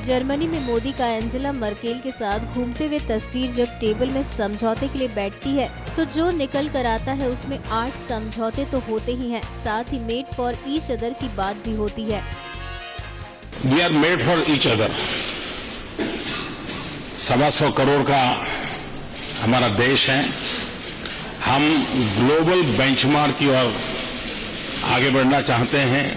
Germany में मोदी का Angela Merkel के साथ घूमते हुए तस्वीर जब टेबल में समझौते के लिए बैठती है तो जो निकल कर आता है उसमें 8 समझौते तो होते ही हैं, साथ ही मेड फॉर ईच अदर की बात भी होती है। We are made for each other. 125 crore का हमारा देश है। हम ग्लोबल बेंचमार्क की ओर आगे बढ़ना चाहते हैं।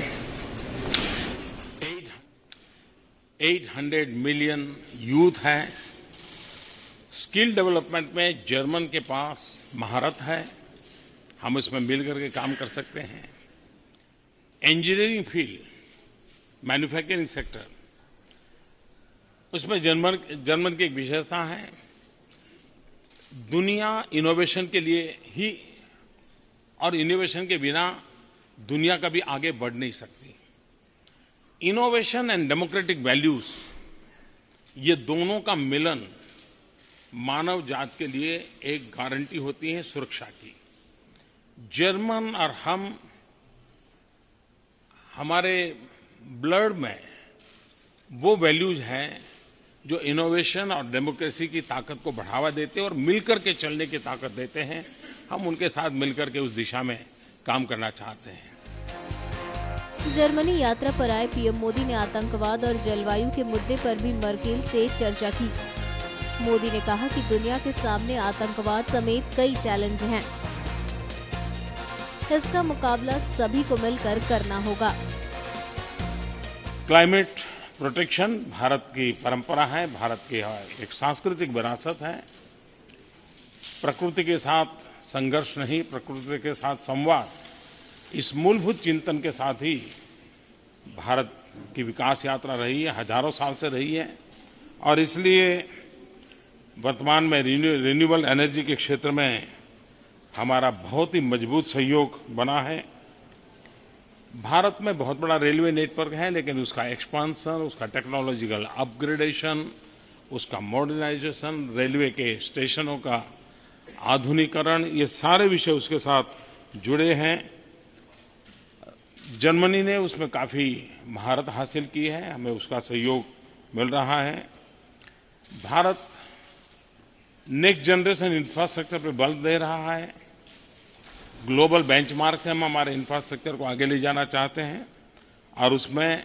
800 मिलियन यूथ है। स्किल डेवलपमेंट में जर्मन के पास महारत है। हम इसमें मिलकर के काम कर सकते हैं। इंजीनियरिंग फील्ड, मैन्युफैक्चरिंग सेक्टर, उसमें जर्मन की एक विशेषता है। दुनिया इनोवेशन के लिए ही, और इनोवेशन के बिना दुनिया कभी आगे बढ़ नहीं सकती। इनोवेशन एंड डेमोक्रेटिक वैल्यूज, ये दोनों का मिलन मानव जात के लिए एक गारंटी होती है सुरक्षा की। जर्मन और हम, हमारे ब्लड में वो वैल्यूज हैं जो इनोवेशन और डेमोक्रेसी की ताकत को बढ़ावा देते हैं और मिलकर के चलने की ताकत देते हैं। हम उनके साथ मिलकर के उस दिशा में काम करना चाहते हैं। जर्मनी यात्रा पर आए पीएम मोदी ने आतंकवाद और जलवायु के मुद्दे पर भी मर्केल से चर्चा की। मोदी ने कहा कि दुनिया के सामने आतंकवाद समेत कई चैलेंज हैं। इसका मुकाबला सभी को मिलकर करना होगा। क्लाइमेट प्रोटेक्शन भारत की परंपरा है, भारत की एक सांस्कृतिक विरासत है। प्रकृति के साथ संघर्ष नहीं, प्रकृति के साथ संवाद, इस मूलभूत चिंतन के साथ ही भारत की विकास यात्रा रही है, हजारों साल से रही है। और इसलिए वर्तमान में रिन्यूएबल एनर्जी के क्षेत्र में हमारा बहुत ही मजबूत सहयोग बना है। भारत में बहुत बड़ा रेलवे नेटवर्क है, लेकिन उसका एक्सपांशन, उसका टेक्नोलॉजिकल अपग्रेडेशन, उसका मॉडर्नाइजेशन, रेलवे के स्टेशनों का आधुनिकीकरण, ये सारे विषय उसके साथ जुड़े हैं। जर्मनी ने उसमें काफ़ी महारत हासिल की है, हमें उसका सहयोग मिल रहा है। भारत नेक्स्ट जनरेशन इंफ्रास्ट्रक्चर पर बल दे रहा है। ग्लोबल बेंचमार्क से हम हमारे इंफ्रास्ट्रक्चर को आगे ले जाना चाहते हैं और उसमें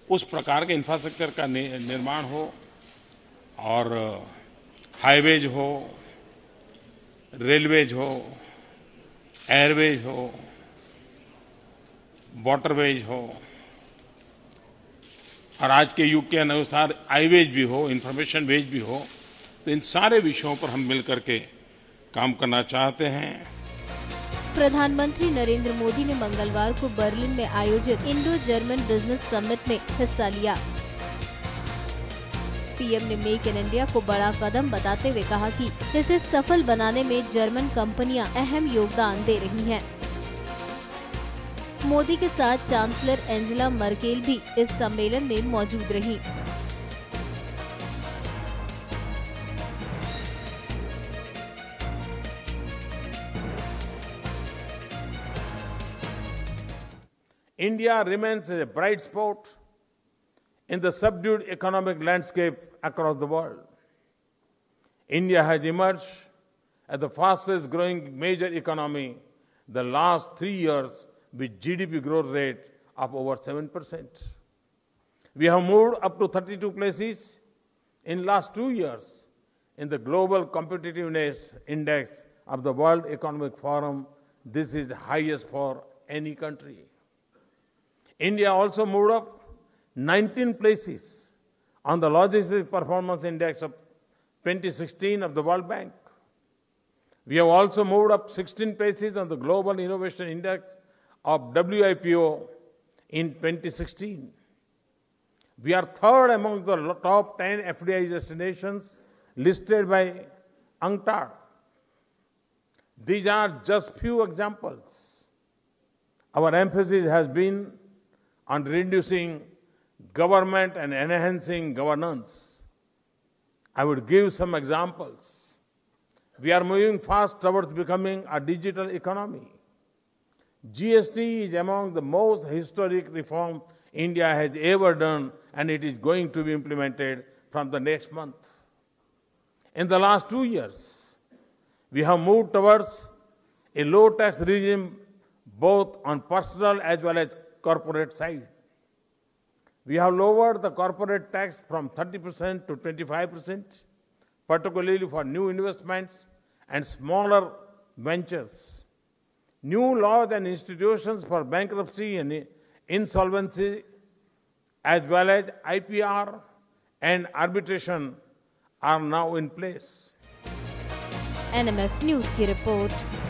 उस प्रकार के इंफ्रास्ट्रक्चर का निर्माण हो, और हाईवेज हो, रेलवेज हो, एयरवेज हो, वाटरवेज हो, और आज के युग के अनुसार आईवेज भी हो, इंफॉर्मेशन वेज भी हो। तो इन सारे विषयों पर हम मिलकर के काम करना चाहते हैं। प्रधानमंत्री नरेंद्र मोदी ने मंगलवार को बर्लिन में आयोजित इंडो जर्मन बिजनेस समिट में हिस्सा लिया। पीएम ने मेक इन इंडिया को बड़ा कदम बताते हुए कहा कि इसे सफल बनाने में जर्मन कंपनियां अहम योगदान दे रही हैं। मोदी के साथ चांसलर एंजेला मर्केल भी इस सम्मेलन में मौजूद रही। India remains a bright spot in the subdued economic landscape across the world. India has emerged as the fastest growing major economy the last 3 years with GDP growth rate of over 7%. We have moved up to 32 places in last 2 years in the Global Competitiveness Index of the World Economic Forum. This is the highest for any country. India also moved up 19 places on the Logistics Performance Index of 2016 of the World Bank. We have also moved up 16 places on the Global Innovation Index of WIPO in 2016. We are third among the top 10 FDI destinations listed by UNCTAD. These are just few examples. Our emphasis has been on reducing government and enhancing governance. I would give some examples. We are moving fast towards becoming a digital economy. GST is among the most historic reforms India has ever done and it is going to be implemented from the next month. In the last 2 years, we have moved towards a low-tax regime both on personal as well as corporate side. We have lowered the corporate tax from 30% to 25%, particularly for new investments and smaller ventures. New laws and institutions for bankruptcy and insolvency, as well as IPR and arbitration, are now in place. NMF News की report.